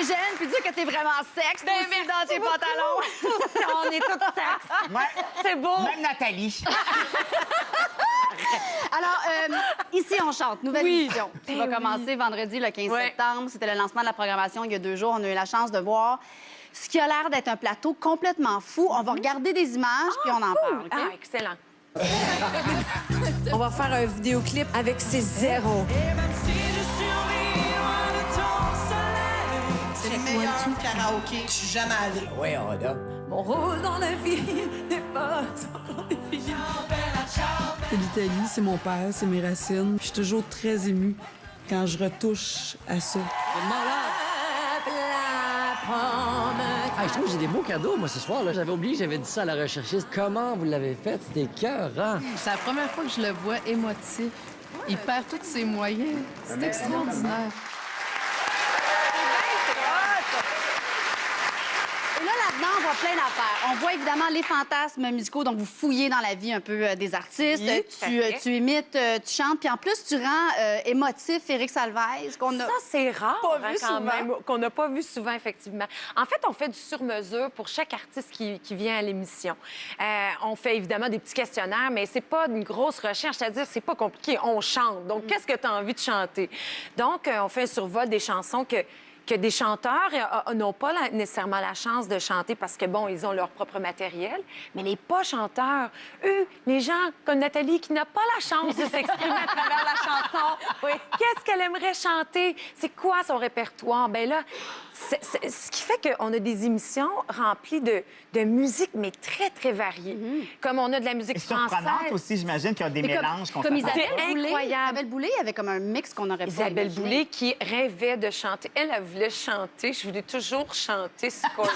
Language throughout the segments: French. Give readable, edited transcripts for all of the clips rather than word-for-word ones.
jeune puis dire que t'es vraiment sexe Ben, aussi dans tes pantalons. On est toutes sexe. Ouais. C'est beau. Même Nathalie. Alors, ici, on chante. Nouvelle émission. Ça va oui. commencer vendredi, le 15 Ouais. septembre. C'était le lancement de la programmation il y a 2 jours. On a eu la chance de voir ce qui a l'air d'être un plateau complètement fou. On va regarder des images, puis on en parle. OK? Ah, excellent. On va faire un vidéoclip avec ses zéros. C'est le meilleur karaoké que je suis jamais allée. Ouais, on a. Mon rôle dans la vie n'est pas encore défini. C'est l'Italie, c'est mon père, c'est mes racines. Je suis toujours très émue quand je retouche à ça. Ah, je trouve que j'ai des beaux cadeaux, moi, ce soir. Là. J'avais oublié, j'avais dit ça à la recherchiste. Comment vous l'avez fait? C'était écœurant. C'est la première fois que je le vois émotif. Il perd tous ses moyens. C'est extraordinaire. Et là, là-dedans, on voit plein d'affaires. On voit évidemment les fantasmes musicaux, donc vous fouillez dans la vie un peu des artistes. Oui, tout à fait. Tu imites, tu chantes, puis en plus, tu rends émotif Éric Salvaise, qu'on a... Ça, c'est rare Pas vu quand souvent. même, qu'on n'a pas vu souvent, effectivement. En fait, on fait du sur-mesure pour chaque artiste qui vient à l'émission. On fait évidemment des petits questionnaires, mais c'est pas une grosse recherche, c'est-à-dire c'est pas compliqué, on chante. Donc, qu'est-ce que tu as envie de chanter? Donc, on fait un survol des chansons que des chanteurs n'ont pas nécessairement la chance de chanter parce que, bon, ils ont leur propre matériel. Mais les pas chanteurs, eux, les gens comme Nathalie qui n'a pas la chance de s'exprimer à travers la chanson, qu'est-ce qu'elle aimerait chanter? C'est quoi son répertoire? Bien là, ce qui fait qu'on a des émissions remplies de musique, mais très, très variée. Comme on a de la musique Et française. surprenante aussi, j'imagine qu'il y a des mélanges qu'on Comme fait. Isabelle Boulay. incroyable. Isabelle Boulay avait comme un mix qu'on aurait pas Isabelle imaginé. Boulay qui rêvait de chanter. Elle voulait chanter. Je voulais toujours chanter Scorpions.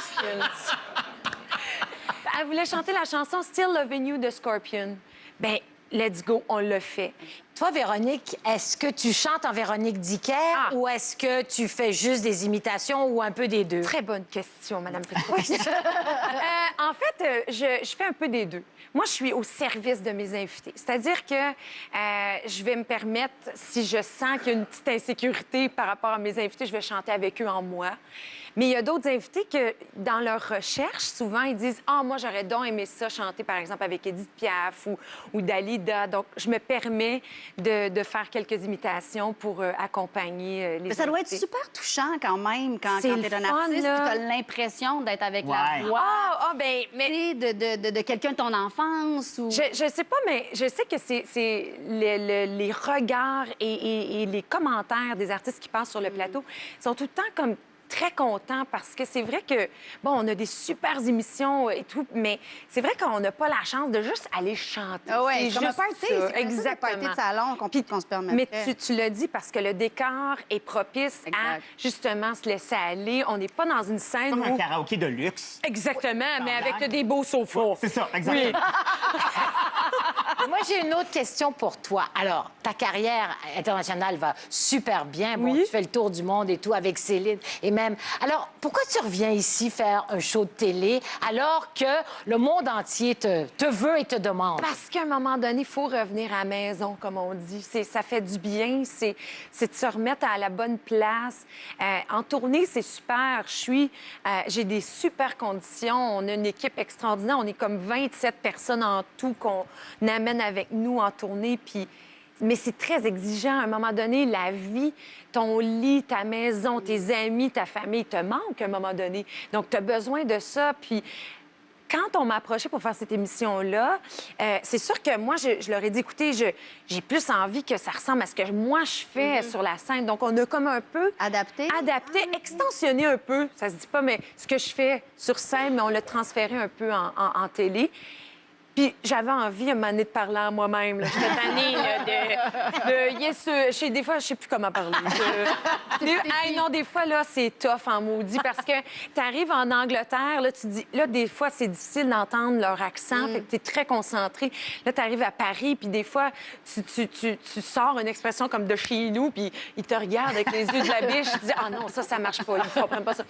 Elle voulait chanter la chanson Still Loving You de Scorpion. Ben, let's go, on l'a fait. Toi, Véronique, est-ce que tu chantes en Véronique Dicker ou est-ce que tu fais juste des imitations ou un peu des deux? Très bonne question, Madame Petrovitch. En fait, je fais un peu des deux. Moi, je suis au service de mes invités. C'est-à-dire que je vais me permettre, si je sens qu'il y a une petite insécurité par rapport à mes invités, je vais chanter avec eux en moi. Mais il y a d'autres invités que, dans leur recherche, souvent, ils disent « Ah, moi, j'aurais donc aimé ça chanter, par exemple, avec Édith Piaf ou Dalida. » Donc, je me permets de faire quelques imitations pour accompagner les Mais ça doit être invités. super touchant quand même, quand C'est tu le es un fun, artiste, là. tu as l'impression d'être avec la Ouais. voix Ben, mais de quelqu'un de ton enfance. Ou... je sais pas, mais je sais que c'est les regards et les commentaires des artistes qui passent sur le plateau sont tout le temps comme très contents parce que c'est vrai que, bon, on a des super émissions et tout, mais c'est vrai qu'on n'a pas la chance de juste aller chanter. Ah ouais, c'est comme un juste party. ça. C'est comme ça, Exactement. un party de salon qu'on se permet. Mais tu l'as dit parce que le décor est propice à Exact. justement se laisser aller. On n'est pas dans une scène Comme un où... karaoké de luxe. Exactement, mais blague. avec des beaux sofas. C'est ça, exactement. Moi, j'ai une autre question pour toi. Alors, ta carrière internationale va super bien. Bon, Oui. tu fais le tour du monde et tout avec Céline et même... Alors, pourquoi tu reviens ici faire un show de télé alors que le monde entier te veut et te demande? Parce qu'à un moment donné, il faut revenir à la maison, comme on dit. Ça fait du bien, c'est de se remettre à la bonne place. En tournée, c'est super. J'ai des super conditions. On a une équipe extraordinaire. On est comme 27 personnes en tout qu'on amène avec nous en tournée. Mais c'est très exigeant. À un moment donné, la vie, ton lit, ta maison, tes amis, ta famille te manquent à un moment donné. Donc, tu as besoin de ça. Puis, quand on m'a approché pour faire cette émission-là, c'est sûr que moi, je leur ai dit, écoutez, j'ai plus envie que ça ressemble à ce que moi, je fais sur la scène. Donc, on a comme un peu... Adapté? Extensionné un peu. Ça se dit pas, mais ce que je fais sur scène, mais on l'a transféré un peu en télé. Puis j'avais envie, à un moment donné, de parler à moi-même. Là. Cette année, des fois, je sais plus comment parler. Non, des fois, là, c'est tough en maudit parce que tu arrives en Angleterre, là, tu dis... Là, des fois, c'est difficile d'entendre leur accent, fait que tu es très concentré. Là, tu arrives à Paris, puis des fois, tu sors une expression comme de chez nous, puis ils te regardent avec les yeux de la biche, tu dis « Ah non, ça marche pas, ils comprennent pas ça. »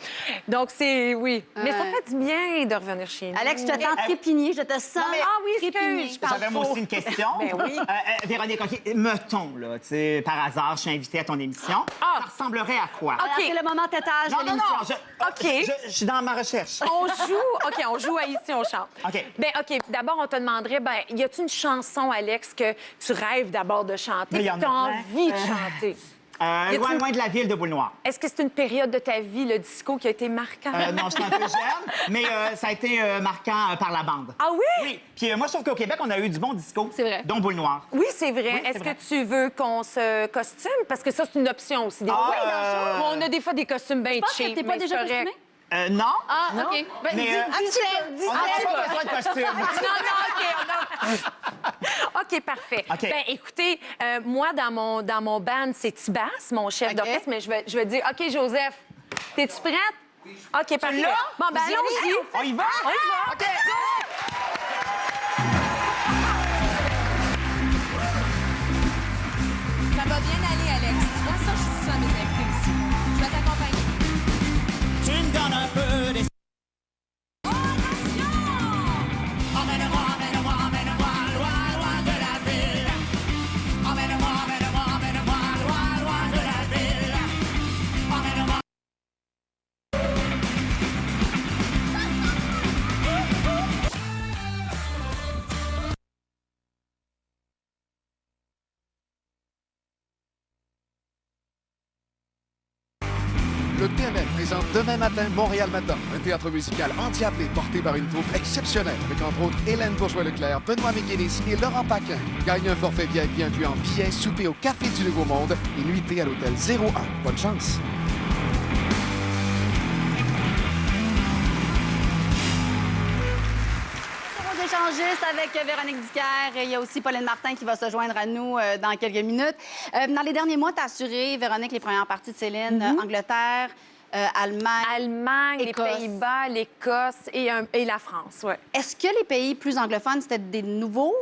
Donc, c'est... Oui. Mais ça fait du bien de revenir chez nous. Alex, je te tente trépigner, je te sens... oui, Trépigné. excuse, je parle J'avais moi trop. aussi une question. Ben oui. Véronique, OK, mettons, là, tu sais, par hasard, je suis invitée à ton émission. Ah. Ça ressemblerait à quoi? Alors, c'est le moment tétage Non, de non, l'émission. non, OK. je suis dans ma recherche. On joue. OK, on joue à Ici, on chante. OK. Ben OK, d'abord, on te demanderait, ben, y a-t-il une chanson, Alex, que tu rêves d'abord de chanter, Mais y que en a tu as plein. envie de chanter? Loin, loin de la ville de Boule-Noire. Est-ce que c'est une période de ta vie, le disco, qui a été marquant? Non, j'étais un peu jeune, mais ça a été marquant par la bande. Ah oui? Oui. Puis moi, je trouve qu'au Québec, on a eu du bon disco. C'est vrai. Dont Boule-Noire. Oui, c'est vrai. Oui, c'est Est-ce vrai. que tu veux qu'on se costume? Parce que ça, c'est une option aussi. Des Ah, fois, on a des fois des costumes bien Je pense que cheap. t'es pas mais déjà c'est correct. costumé? Non. Ah, OK. Ben, Mais, dis on n'a pas besoin de costume. Non, OK. OK, parfait. OK. Ben, écoutez, moi, dans mon band, c'est Tibas, mon chef OK. d'orchestre, mais je vais dire, OK, Joseph, t'es-tu prête? OK, parfait. l'as? Bon, ben, Vous y allons-y. On y va? On y va. OK. Ça va bien aller, Alex. Tu vois, ça, je suis souvent à mes invités ici. Je vais t'accompagner. Tu me donnes un peu des... Emmène-moi, emmène-moi, emmène-moi, loin, loin de la ville. Emmène-moi, emmène-moi, emmène-moi, loin, loin de la ville. Emmène-moi. Le TNL présente demain matin Montréal Matin, un théâtre musical entièrement porté par une troupe exceptionnelle, avec entre autres Hélène Bourgeois-Leclerc, Benoît McGinnis et Laurent Paquin. Gagne un forfait VIP incluant billets, souper au Café du Nouveau Monde et nuitée à l'hôtel 01. Bonne chance! Aux échangistes avec Véronique Dicker. Il y a aussi Pauline Martin qui va se joindre à nous dans quelques minutes. Dans les derniers mois, tu as assuré, Véronique, les premières parties de Céline, Angleterre, Allemagne, Écosse. les Pays-Bas, l'Écosse et la France, ouais. Est-ce que les pays plus anglophones, c'était des nouveaux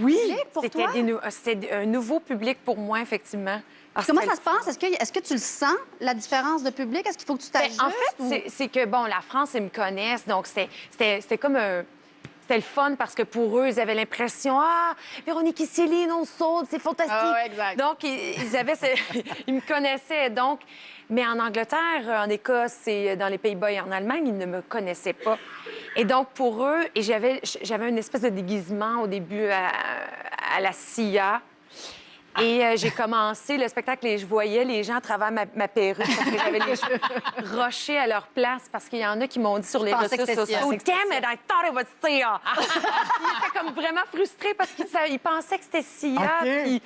Oui, publics pour toi? c'était un nouveau public pour moi, effectivement. Parce Comment que- ça se passe? Est-ce que tu le sens, la différence de public? Est-ce qu'il faut que tu Ben, t'ajustes? en fait, c'est que, bon, la France, ils me connaissent, donc c'était comme un... C'était le fun parce que pour eux, ils avaient l'impression, ah, Véronique et Céline, on saute, c'est fantastique. Ah ouais, exact. Donc, ils avaient ils me connaissaient. Donc, mais en Angleterre, en Écosse et dans les Pays-Bas et en Allemagne, ils ne me connaissaient pas. Et donc, pour eux, et j'avais une espèce de déguisement au début à la CIA. Et j'ai commencé le spectacle et je voyais les gens à travers ma perruque parce que j'avais les cheveux rochés à leur place parce qu'il y en a qui m'ont dit sur les pensais réseaux que c'était sociaux, Sia. damn it, I thought it was Sia. Ils étaient comme vraiment frustrés parce qu'ils pensaient que c'était Sia. OK. Puis-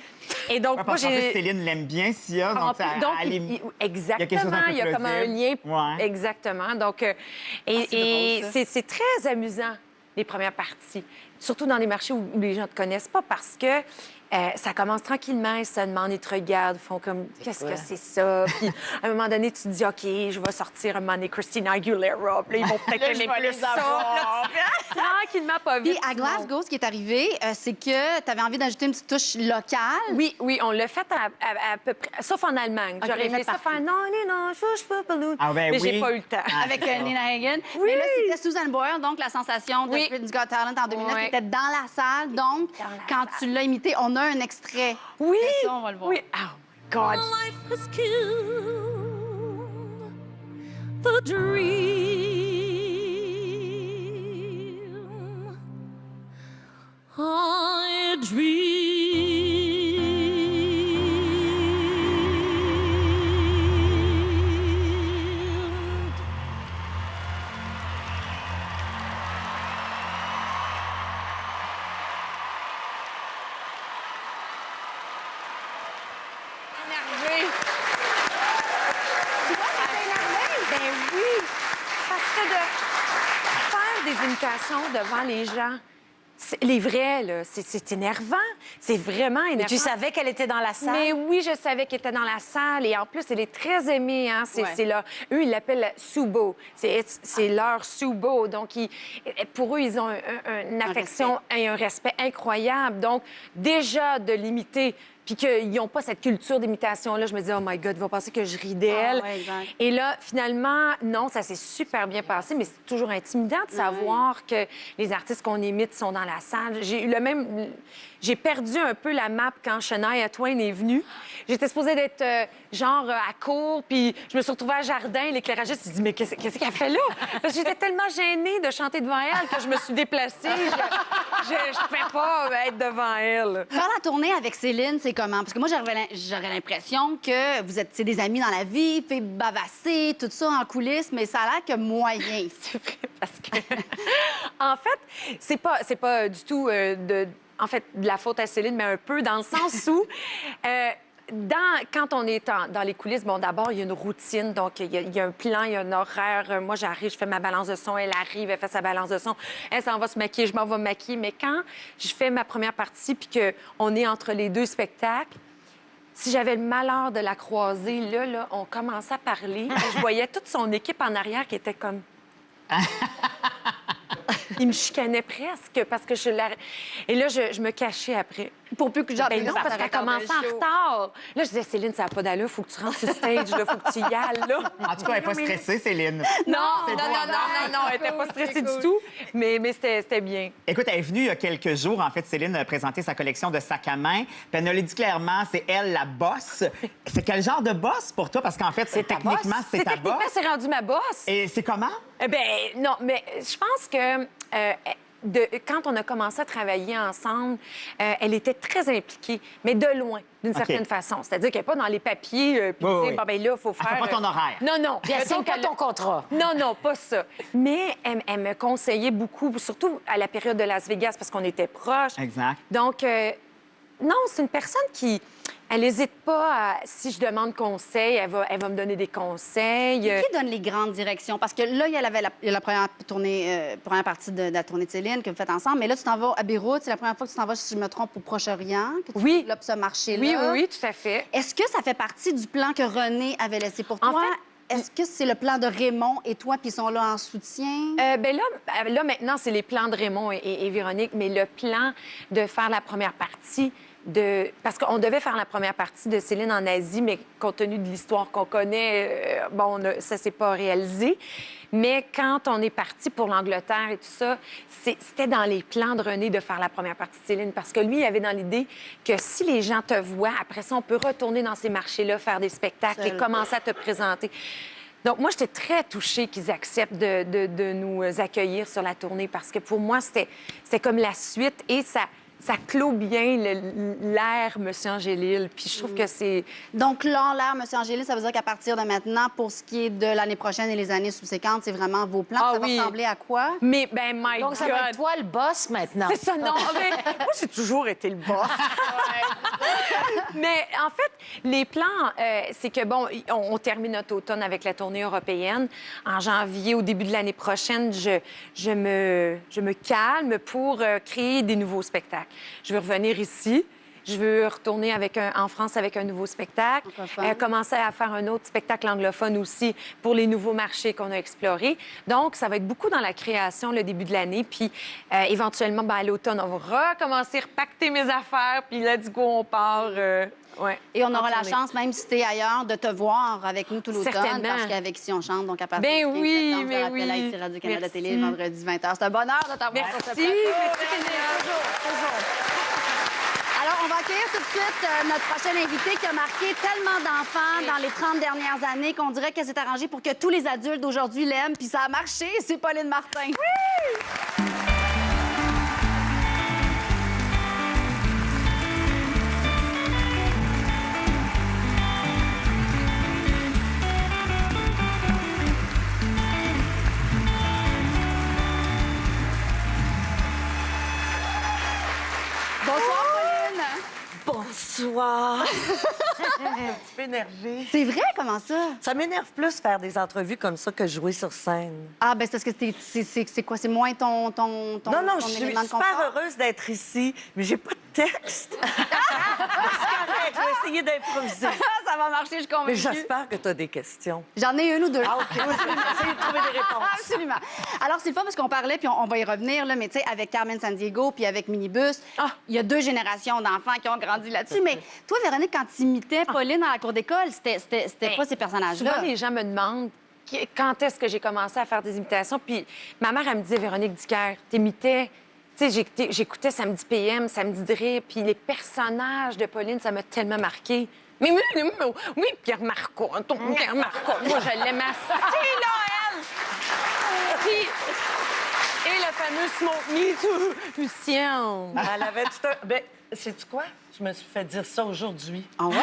Et donc, Ouais, moi, parce qu'en plus, j'ai... Céline l'aime bien, Sia. En Donc, plus, ça, donc, elle est- exactement, un peu il y a comme un plausible. lien. Ouais. Exactement. Donc, c'est et drôle, ça. c'est très amusant, les premières parties. Surtout dans les marchés où les gens ne te connaissent pas parce que ça commence tranquillement, ils se demandent, ils te regardent, ils font comme, qu'est-ce que c'est ça? Puis, à un moment donné, tu te dis, OK, je vais sortir un moment donné Christina Aguilera. Puis là, ils vont peut-être aimer plus ça. Puis là, tranquillement, pas vite. Puis à Glasgow, ce qui est arrivé, c'est que tu avais envie d'ajouter une petite touche locale. Oui, on l'a fait à peu près, sauf en Allemagne. Ok, J'aurais aimé fait ça partout. faire non, je peux pas balloon. Ah, ben mais j'ai oui. pas eu le temps. Avec Nina Hagen. Oui. Mais là, c'était Susan Boyle, donc la sensation de Oui. Britain's Got Talent en 2009, Ouais. qui était dans la salle. Donc, Dans la quand salle. tu l'as imité, on a un extrait. Oui! de ça, on va le voir. Oui! Oh my God! Énervé. Ben oui! Parce que de faire des imitations devant les gens, les vrais, là, c'est énervant. c'est vraiment énervant. Tu savais qu'elle était dans la salle? Mais oui, je savais qu'elle était dans la salle. Et en plus, elle est très aimée. Hein? C'est leur... Eux, ils l'appellent Subo. C'est leur Subo. Donc, pour eux, ils ont une affection et un respect incroyable. Donc, déjà, de l'imiter, puis qu'ils n'ont pas cette culture d'imitation-là, je me disais, oh my God, ils vont penser que je ris d'elle. Et là, finalement, non, ça s'est super bien passé, mais c'est toujours intimidant de savoir que les artistes qu'on imite sont dans la salle. J'ai eu le même... J'ai perdu un peu la map quand Shania Twain est venue. J'étais supposée d'être genre à court, puis je me suis retrouvée à jardin. L'éclairagiste s'est dit, mais qu'est-ce qu'elle fait là? Parce que j'étais tellement gênée de chanter devant elle que je me suis déplacée. Je ne pouvais pas être devant elle. Faire la tournée avec Céline, c'est comment? Parce que moi, j'aurais l'impression que c'est des amis dans la vie, fait bavasser, tout ça en coulisses, mais ça a l'air que moyen. C'est vrai, parce que... en fait, c'est pas du tout en fait, de la faute à Céline, mais un peu dans le sens où, quand on est dans les coulisses, bon, d'abord, il y a une routine. Donc, il y a un plan, il y a un horaire. Moi, j'arrive, je fais ma balance de son. Elle arrive, elle fait sa balance de son. Elle s'en va se maquiller, je m'en vais me maquiller. Mais quand je fais ma première partie puis qu'on est entre les deux spectacles, si j'avais le malheur de la croiser, là, on commençait à parler. Je voyais toute son équipe en arrière qui était comme... Il me chicanait presque parce que Et là, je me cachais après. Pour plus que j'en non, parce qu'elle commençait en retard. Là, je disais, Céline, ça n'a pas d'allure, faut que tu rentres sur le stage, là, faut que tu y ailles, là. En tout cas, elle n'est pas stressée, Céline. Non, elle n'était pas stressée du tout, mais c'était bien. Écoute, elle est venue il y a quelques jours, en fait, Céline a présenté sa collection de sacs à main. Puis elle nous l'a dit clairement, c'est elle la boss. C'est quel genre de boss pour toi? Parce qu'en fait, techniquement, c'est ta boss. Techniquement, c'est rendu ma boss. Et c'est comment? Non, mais je pense que... quand on a commencé à travailler ensemble, elle était très impliquée, mais de loin, d'une certaine façon. C'est-à-dire qu'elle n'est pas dans les papiers, puis bon, ben là, il faut faire... Elle fait pas ton horaire. Non. Puis elle signe pas ton contrat. Non, pas ça. Mais elle me conseillait beaucoup, surtout à la période de Las Vegas, parce qu'on était proches. Exact. Donc, non, c'est une personne qui... Elle n'hésite pas si je demande conseil, elle va me donner des conseils. Qui donne les grandes directions? Parce que là, il y a la première partie de la tournée de Céline que vous faites ensemble, mais là, tu t'en vas à Beyrouth. C'est la première fois que tu t'en vas, si je me trompe, au Proche-Orient, que tu développes ce marché-là. Oui, tout à fait. Est-ce que ça fait partie du plan que René avait laissé pour toi? En fait, est-ce que c'est le plan de Raymond et toi, puis ils sont là en soutien? Là, maintenant, c'est les plans de Raymond et Véronique, mais le plan de faire la première partie... Parce qu'on devait faire la première partie de Céline en Asie, mais compte tenu de l'histoire qu'on connaît, ça s'est pas réalisé. Mais quand on est parti pour l'Angleterre et tout ça, c'était dans les plans de René de faire la première partie de Céline, parce que lui, il avait dans l'idée que si les gens te voient, après ça, on peut retourner dans ces marchés-là, faire des spectacles et commencer à te présenter. Donc, moi, j'étais très touchée qu'ils acceptent de nous accueillir sur la tournée, parce que pour moi, c'était comme la suite et ça clôt bien l'ère Monsieur Angélil. Puis je trouve que c'est... Donc, l'ère Monsieur Angélil, ça veut dire qu'à partir de maintenant, pour ce qui est de l'année prochaine et les années subséquentes, c'est vraiment vos plans. Ça va ressembler à quoi? Mais, Donc, ça va être toi le boss maintenant. C'est ça, non. Mais, moi, j'ai toujours été le boss. Mais en fait, les plans, c'est que, bon, on termine notre automne avec la tournée européenne. En janvier, au début de l'année prochaine, je me calme pour créer des nouveaux spectacles. Je veux revenir ici. Je veux retourner en France avec un nouveau spectacle. Commencer à faire un autre spectacle anglophone aussi pour les nouveaux marchés qu'on a explorés. Donc, ça va être beaucoup dans la création le début de l'année. Puis, éventuellement, à l'automne, on va recommencer, repacter mes affaires. Puis, let's go, on part. Et on aura la chance, même si tu es ailleurs, de te voir avec nous tout l'automne. Certainement. Parce qu'avec Si on chante, donc à partir du 15 septembre, je rappelle, à ici Radio-Canada Télé, vendredi 20h. C'est un bonheur de t'avoir sur ce plateau. Merci. Alors, on va accueillir tout de suite notre prochaine invitée qui a marqué tellement d'enfants dans les 30 dernières années qu'on dirait qu'elle s'est arrangée pour que tous les adultes d'aujourd'hui l'aiment. Puis ça a marché, c'est Pauline Martin. Oui! Bonsoir. un petit peu énervée. C'est vrai, comment ça? Ça m'énerve plus faire des entrevues comme ça que jouer sur scène. Ah, ben c'est parce que c'est quoi? C'est moins ton Non, je suis élément de super confort? heureuse d'être ici, mais j'ai pas de texte. C'est correct, je vais essayer d'improviser. Ça va marcher, je suis Mais convaincue. j'espère que tu as des questions. J'en ai une ou deux. Ah, OK. Essayez de trouver des réponses. Absolument. Alors, c'est fun parce qu'on parlait, puis on va y revenir, là, mais tu sais, avec Carmen Sandiego puis avec Minibus, il y a 2 générations d'enfants qui ont grandi là-dessus. Mais toi, Véronique, quand tu imitais Pauline dans la cour d'école, c'était quoi ces personnages-là? Souvent, les gens me demandent quand est-ce que j'ai commencé à faire des imitations. Puis ma mère, elle me disait, Véronique Dicker, t'imitais. Tu sais, j'écoutais Samedi PM, Samedi de rire, puis les personnages de Pauline, ça m'a tellement marqué. Mais oui, Pierre Marcotte, Pierre Marcotte, moi, je l'aimais assez, là, elle! Puis, et le fameux Smoke Me, Lucien. Elle avait tout un... Ben, sais-tu quoi? Je me suis fait dire ça aujourd'hui. Ah ouais?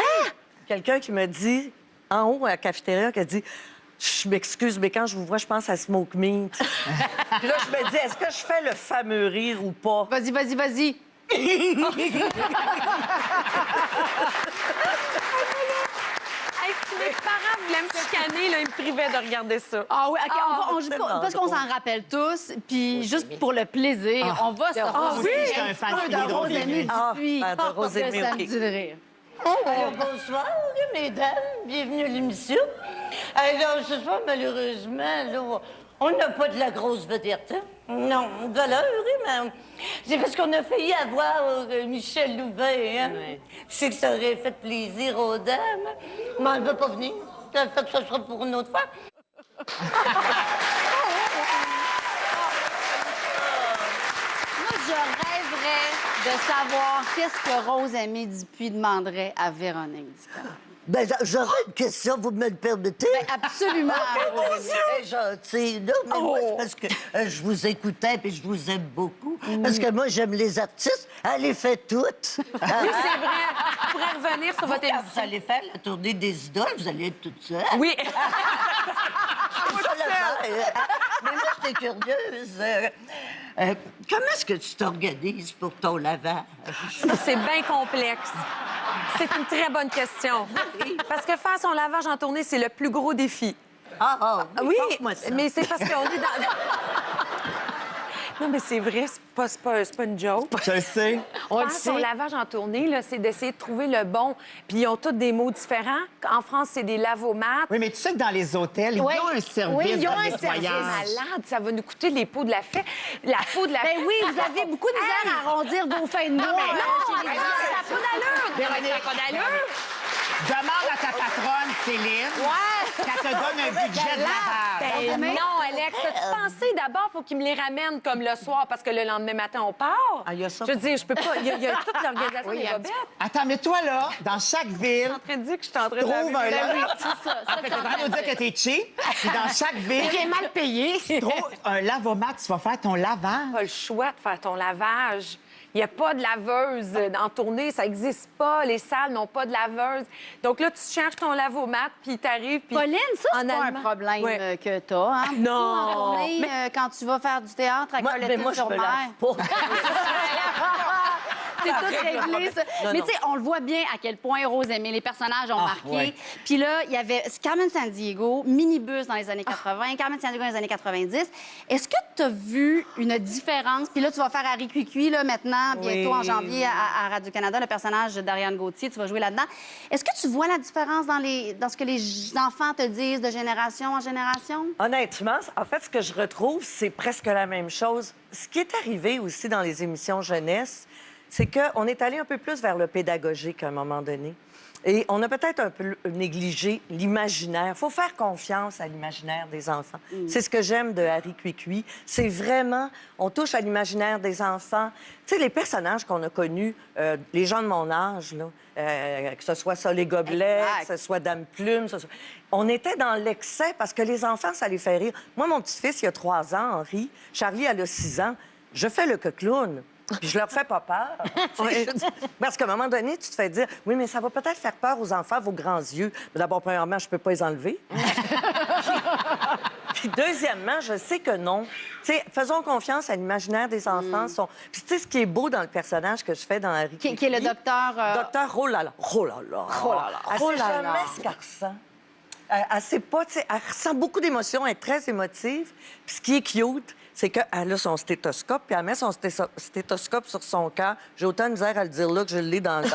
Quelqu'un qui me dit, en haut à la cafétéria, qui a dit... Je m'excuse, mais quand je vous vois, je pense à Smoke Meat. Puis là, je me dis, est-ce que je fais le fameux rire ou pas? Vas-y. Hey, si mes parents voulaient me chicaner, là, ils me privaient de regarder ça. Ah oui, OK, on joue pas, parce qu'on s'en rappelle tous, puis juste pour le plaisir, on va se oui, je suis un fan de Rosémie Dupuis. de Rosémie, Samedi de rire. Alors, bonsoir, mesdames. Bienvenue à l'émission. Alors, ce soir, malheureusement, là, on n'a pas de la grosse vedette. Hein? Non, valeur, mais c'est parce qu'on a failli avoir Michel Louvain. Hein? Ouais. Je sais que ça aurait fait plaisir aux dames, mais elle ne veut pas venir. Ça fait que ça sera pour une autre fois. Moi, je rêverais de savoir qu'est-ce que Rosémie Dupuis demanderait à Véronique Dicker. Ben, j'aurais une question, vous me le permettez? Ben, absolument. C'est gentil, là, mais moi, c'est parce que je vous écoutais et je vous aime beaucoup. Parce que moi, j'aime les artistes. Elle les fait toutes. Oui, c'est vrai. Je pourrais revenir sur votre émission. Vous allez faire la tournée des idoles, vous allez être toute seule. Oui. Mais moi, j'étais curieuse. Comment est-ce que tu t'organises pour ton lavage? C'est bien complexe. C'est une très bonne question. Parce que faire son lavage en tournée, c'est le plus gros défi. Oui, oui, mais c'est parce qu'on est dans... Non, mais c'est vrai, c'est pas une joke. Je le sais. On le sait. Son lavage en tournée, là, c'est d'essayer de trouver le bon. Puis ils ont tous des mots différents. En France, c'est des lavomates. Oui, mais tu sais que dans les hôtels, ils ont un service ils ont de un nettoyage. service malade. Ça va nous coûter les pots de la fête. La peau de la fête. Ben oui, vous avez beaucoup de misère à arrondir vos fins de mois. Ça n'a pas d'allure. Véronique, Ça n'a pas d'allure. Demande à ta patronne, Céline, qu'elle te donne un budget de lavage. Ben non, Alex, as-tu pensé d'abord, faut qu'ils me les ramènent comme le soir parce que le lendemain matin, on part? Il y a ça. Je veux dire, je peux pas. Il y a toute l'organisation des bobettes. Attends, mais toi, là, dans chaque ville, Je suis en train de dire que je suis en train de trouve un lavage. C'est ça. En fait, t'es en train de nous dire que t'es cheap. Puis dans chaque ville, J'ai mal payé. tu trouves un lavomat, tu vas faire ton lavage. Pas le choix de faire ton lavage. Il n'y a pas de laveuse en tournée, ça n'existe pas. Les salles n'ont pas de laveuse. Donc là, tu cherches ton lavomat, puis t'arrives, puis... Pauline, ça, c'est en pas un allemand. problème Ouais. Que t'as, hein? Non. En tournée, quand tu vas faire du théâtre à Mais Colette moi, je sur me mer. lave pas. C'est tout réglé, ça. Mais tu sais, on le voit bien à quel point Rosémie, les personnages ont marqué. ouais. Puis là, il y avait Carmen Sandiego, Minibus dans les années 80, Carmen Sandiego dans les années 90. Est-ce que tu as vu une différence? Puis là, tu vas faire Harry Cuicui, là, maintenant, bientôt en janvier à Radio-Canada, le personnage d'Ariane Gauthier, tu vas jouer là-dedans. Est-ce que tu vois la différence dans ce que les enfants te disent de génération en génération? Honnêtement, en fait, ce que je retrouve, c'est presque la même chose. Ce qui est arrivé aussi dans les émissions jeunesse, c'est qu'on est allé un peu plus vers le pédagogique à un moment donné. Et on a peut-être un peu négligé l'imaginaire. Il faut faire confiance à l'imaginaire des enfants. C'est ce que j'aime de Harry Cuicui. C'est vraiment, on touche à l'imaginaire des enfants. Tu sais, les personnages qu'on a connus, les gens de mon âge, là, que ce soit Sol et Gobelet, que ce soit Dame Plume, on était dans l'excès parce que les enfants, ça les fait rire. Moi, mon petit-fils, il a 3 ans, Henri. Charlie, elle a 6 ans. Je fais le clown. Puis je leur fais pas peur. Parce qu'à un moment donné, tu te fais dire, oui, mais ça va peut-être faire peur aux enfants, vos grands yeux. Mais d'abord, premièrement, je peux pas les enlever. Puis deuxièmement, je sais que non. Tu sais, faisons confiance à l'imaginaire des enfants. Puis tu sais, ce qui est beau dans le personnage que je fais dans Harry Qui est le docteur... Docteur, oh là là, oh là là. Oh là là. Elle Oh sait là jamais là. ce qu'elle ressent. Elle sait pas, tu sais, elle ressent beaucoup d'émotions, elle est très émotive. Puis ce qui est cute, c'est qu'elle a son stéthoscope, puis elle met son stéthoscope sur son cœur. J'ai autant de misère à le dire là que je l'ai dans le...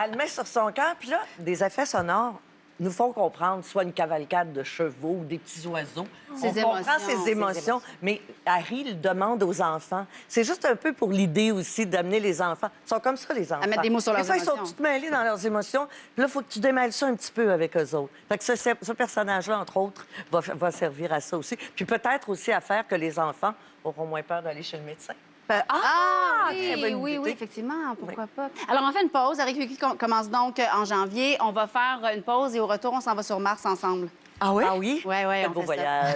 Elle le met sur son cœur, puis là, des effets sonores nous font comprendre soit une cavalcade de chevaux ou des petits oiseaux. On comprend ses émotions, mais Harry le demande aux enfants. C'est juste un peu pour l'idée aussi d'amener les enfants. Ils sont comme ça, les enfants. À mettre des mots sur leurs Des fois, émotions. ils sont tous mêlés dans leurs émotions. Puis là, il faut que tu démêles ça un petit peu avec eux autres. Fait que ce personnage-là, entre autres, va servir à ça aussi. Puis peut-être aussi à faire que les enfants auront moins peur d'aller chez le médecin. Très bonne oui, idée. oui, effectivement, pourquoi pas. Alors, on fait une pause. Harry Quickie commence donc en janvier. On va faire une pause et au retour, on s'en va sur Mars ensemble. Ah oui? Ah oui? Oui, oui, Quel on beau fait ça. voyage.